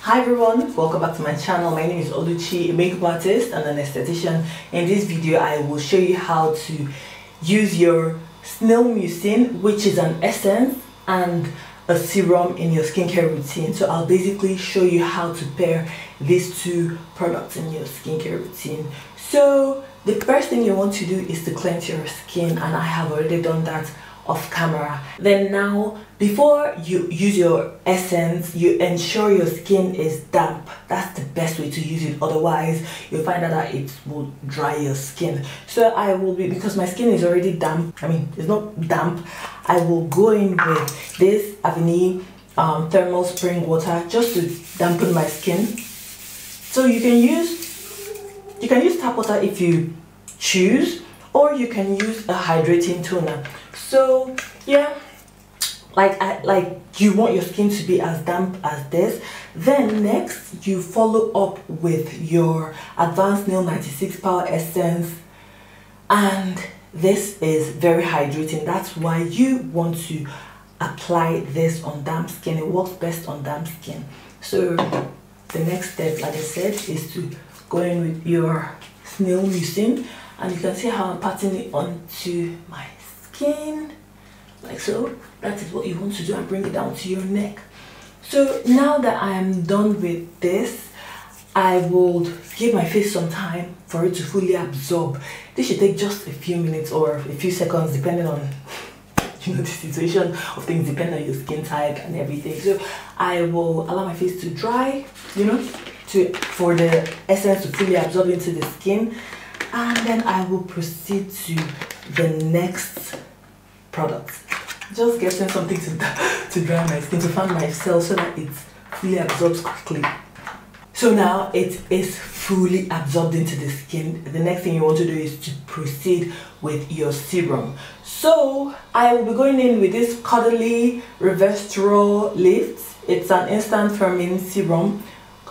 Hi everyone, welcome back to my channel. My name is Oluchi, a makeup artist and an esthetician. In this video I will show you how to use your Snail Mucin, which is an essence and a serum in your skincare routine. So I'll basically show you how to pair these two products in your skincare routine. So the first thing you want to do is to cleanse your skin, and I have already done that off camera. Then now, before you use your essence, you ensure your skin is damp. That's the best way to use it, otherwise you'll find out that it will dry your skin. So I will be, because my skin is already damp, it's not damp, I will go in with this Aveni thermal spring water just to dampen my skin. So you can use tap water if you choose, or you can use a hydrating toner. So yeah, like you want your skin to be as damp as this. Then next you follow up with your Advanced Snail 96 Power Essence, and this is very hydrating. That's why you want to apply this on damp skin. It works best on damp skin. So the next step, like I said, is to go in with your Snail Mucin, and you can see how I'm patting it onto my skin like so. That is what you want to do, and bring it down to your neck. So now that I am done with this, I will give my face some time for it to fully absorb. This should take just a few minutes or a few seconds, depending on the situation of things, depending on your skin type and everything. So I will allow my face to dry, for the essence to fully absorb into the skin, and then I will proceed to the next product. Just getting something to dry my skin, to fan myself so that it fully absorbs quickly. So now it is fully absorbed into the skin. The next thing you want to do is to proceed with your serum. So I will be going in with this Cuddly Resveratrol Lift. It's an instant firming serum.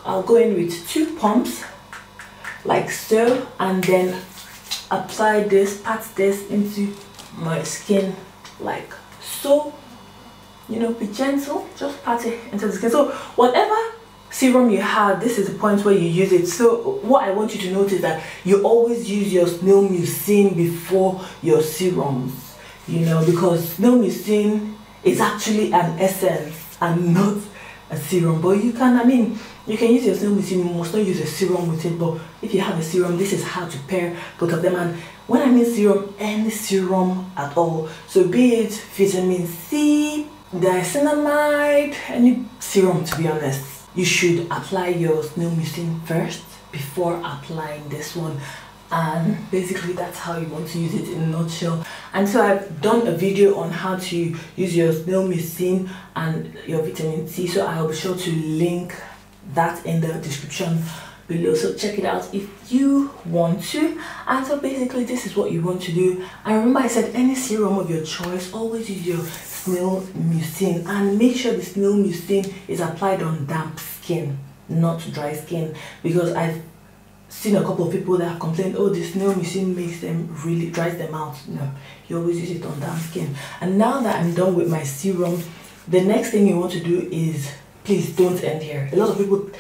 I'll go in with 2 pumps like so, and then apply this, pat this into my skin like so. Be gentle, just pat it into the skin. So whatever serum you have, this is the point where you use it. So what I want you to notice that you always use your Snail Mucin before your serums, because Snail Mucin is actually an essence and not a serum. But you can use your Snail Mucin. You must not use a serum with it, but if you have a serum, this is how to pair both of them. And when I mean serum, any serum at all, so be it vitamin C, niacinamide, any serum, to be honest, you should apply your Snail Mucin first before applying this one. And basically that's how you want to use it in a nutshell. And so I've done a video on how to use your Snail Mucin and your vitamin C, so I'll be sure to link that in the description below, so check it out if you want to. And so basically this is what you want to do. And remember, I said any serum of your choice, always use your Snail Mucin, and make sure the Snail Mucin is applied on damp skin, not dry skin, because I've seen a couple of people that have complained, oh, the Snail Mucin makes them really dries them out. No, you always use it on damp skin. And now that I'm done with my serum, the next thing you want to do is, please don't end here. A lot of people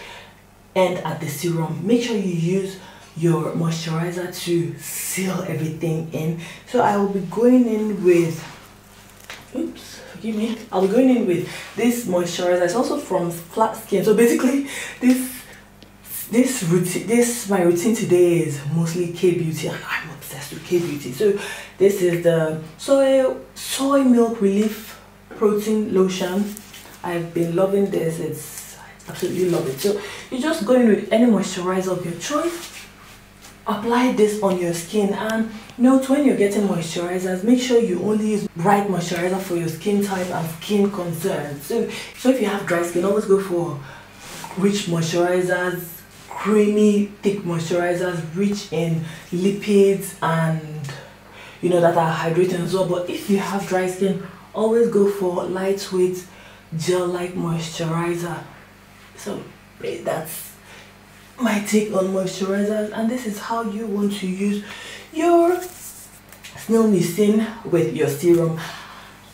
end at the serum. Make sure you use your moisturizer to seal everything in. So I will be going in with, I'll be going in with this moisturizer. It's also from Flat Skin. So basically my routine today is mostly K-Beauty, and I'm obsessed with K-Beauty. So this is the soy milk relief protein lotion. I've been loving this. I absolutely love it. So you just go in with any moisturizer of your choice, apply this on your skin, and note when you're getting moisturizers, make sure you only use right moisturizer for your skin type and skin concerns. So if you have dry skin, always go for rich moisturizers, creamy thick moisturizers rich in lipids and that are hydrating as well. But if you have dry skin, always go for lightweight gel-like moisturizer. So that's my take on moisturizers, and this is how you want to use your Snail Mucin with your serum.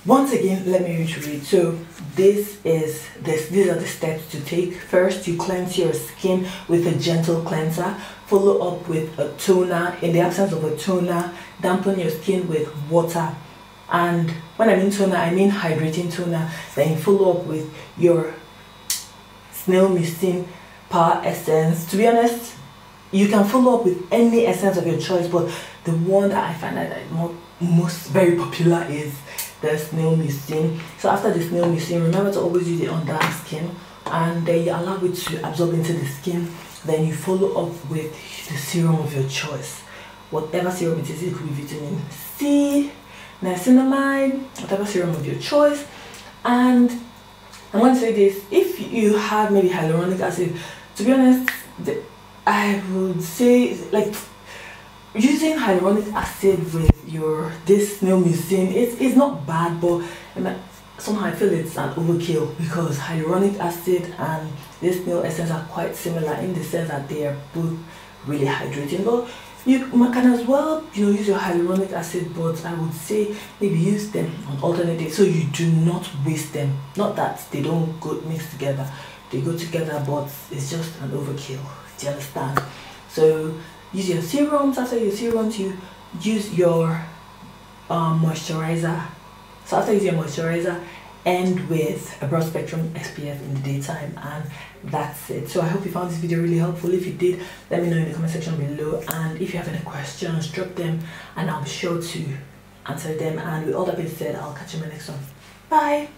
once again, let me reiterate. So these are the steps to take. First, you cleanse your skin with a gentle cleanser. Follow up with a toner. In the absence of a toner, dampen your skin with water. And when I mean toner, I mean hydrating toner. Then you follow up with your Snail Mucin Power Essence. To be honest, you can follow up with any essence of your choice, but the one that I find that most very popular is the Snail Mucin. So after the Snail Mucin, remember to always use it on dark skin, and then you allow it to absorb into the skin. Then you follow up with the serum of your choice. Whatever serum it is, it could be vitamin C, niacinamide, whatever serum of your choice. And I'm going to say this, if you have maybe hyaluronic acid, to be honest, I would say like using hyaluronic acid with this Snail Mucin, it's not bad, but somehow I feel it's an overkill, because hyaluronic acid and this Snail essence are quite similar in the sense that they are both really hydrating. But you can as well, use your hyaluronic acid, but I would say maybe use them on alternate days so you do not waste them. Not that they don't go mix together, they go together, but it's just an overkill. Do you understand? So use your serums. After your serums, you use your moisturizer. So after using your moisturizer, end with a broad spectrum SPF in the daytime, and that's it. So I hope you found this video really helpful. If you did, let me know in the comment section below, and if you have any questions, drop them and I'll be sure to answer them. And with all that being said, I'll catch you in my next one. Bye.